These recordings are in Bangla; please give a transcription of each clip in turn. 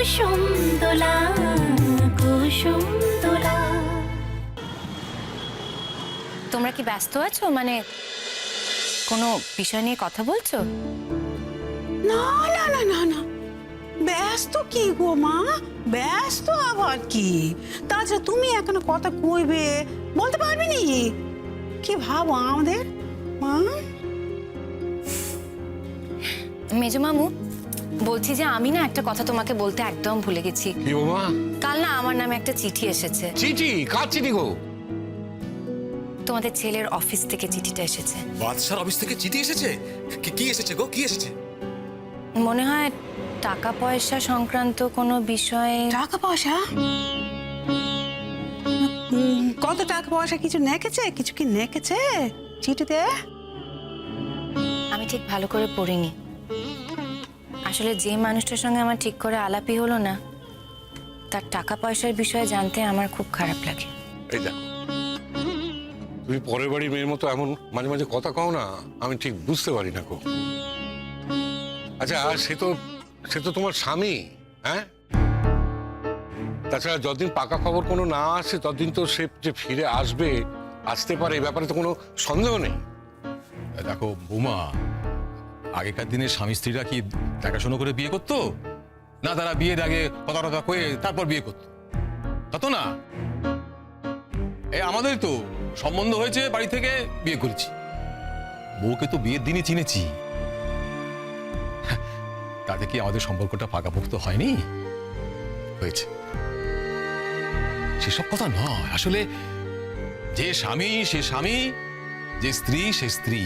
কুসুম দোলা কুসুম দোলা। তোমরা কি ব্যস্ত আছো, মানে কোনো বিষয় নিয়ে কথা বলছো? না না না না না, ব্যস্ত কি গো মা, ব্যস্ত আবার কি? তাছাড়া তুমি এখনো কথা কইবে বলতে পারবে নি? কি ভাবো আমাদের মা? মেজো মামু, বলছি যে আমি না একটা কথা তোমাকে বলতে একদম ভুলে গেছি। কি বাবা? কাল না আমার নামে একটা চিঠি এসেছে। চিঠি? কার চিঠি গো? তোমাদের ছেলের অফিস থেকে চিঠিটা এসেছে। বাদশার অফিস থেকে চিঠি এসেছে? কি এসেছে গো, কি এসেছে? মনে হয় টাকা পয়সা সংক্রান্ত কোনো বিষয়ে। টাকা পয়সা? কত টাকা পয়সা কিছু নেকেছে? কিছু কি নেকেছে চিঠিতে? আমি ঠিক ভালো করে পড়িনি। আসলে যে মানুষটার সঙ্গে আমার ঠিক করে আলাপই হলো না, তার টাকা পয়সার বিষয়ে জানতে আমার খুব খারাপ লাগে। এই দেখো, তুমি পরের বাড়ির মেয়ের মতো এমন মাঝে মাঝে কথা কও না, আমি ঠিক বুঝতে পারি না গো। আচ্ছা, সে তো তোমার স্বামী, হ্যাঁ? তাছাড়া যতদিন পাকা খবর কোনো না আসে ততদিন তো সে যে ফিরে আসতে পারে এই ব্যাপারে তো কোনো সন্দেহ নেই। দেখো বৌমা, আগেকার দিনে স্বামী স্ত্রীরা কি দেখাশোনা করে বিয়ে করতো? না, তারা বিয়ের আগে কথা টথা কয়ে তারপর বিয়ে করতো, তা তো না। আমাদের তো সম্বন্ধ হয়েছে, বাড়ি থেকে বিয়ে করেছি, বউকে তো বিয়ের দিনই চিনেছি। তাতে কি আমাদের সম্পর্কটা পাকাপোক্ত হয়নি? হয়েছে। সেসব কথা নয়, আসলে যে স্বামী সে স্বামী, যে স্ত্রী সে স্ত্রী।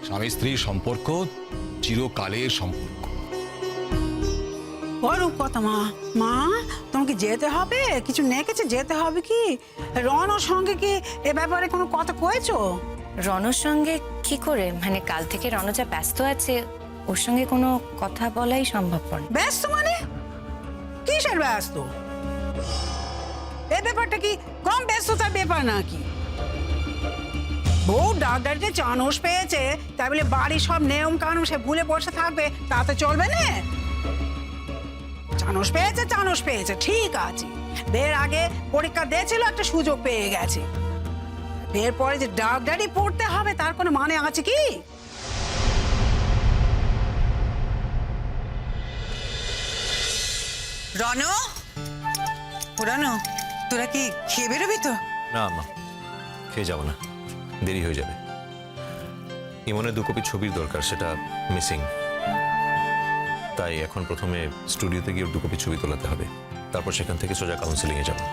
স্বামী স্ত্রীর সম্পর্ক চিরকালের সম্পর্ক। বড় কথা মা, মা তোমাকে যেতে হবে, কিছু নেকেছে যেতে হবে কি? রনর সঙ্গে কি এ ব্যাপারে কোনো কথা কয়েছো? রনর সঙ্গে কি করে, মানে কাল থেকে রন যা ব্যস্ত আছে, ওর সঙ্গে কোনো কথা বলাই সম্ভবপর না। ব্যস্ত মানে কিসের ব্যস্ত? এই ব্যাপারটা কি কম ব্যস্ততার ব্যাপার নাকি? বউ ডাক্তারিতে চানস পেয়েছে তাই বলে বাড়ির সব নিয়ম কানুন সে ভুলে বসে থাকবে, তাতে চলবে না। চানস পেয়েছে ঠিক আছে, বের আগে পরীক্ষা দিয়েছিল, একটা সুযোগ পেয়ে গেছে। বের পরে যে ডাক্তারি পড়তে হবে তার কোনো মানে আছে কি? রনো, পুরানো, তোরা কি খেয়ে বেরোবি তো? না মা, খেয়ে যাবো না, দেরি হয়ে যাবে। ইমনের 2 কপি ছবির দরকার, সেটা মিসিং। তাই এখন প্রথমে স্টুডিওতে গিয়ে 2 কপি ছবি তোলাতে হবে, তারপর সেখান থেকে সোজা কাউন্সিলিংয়ে যাবো।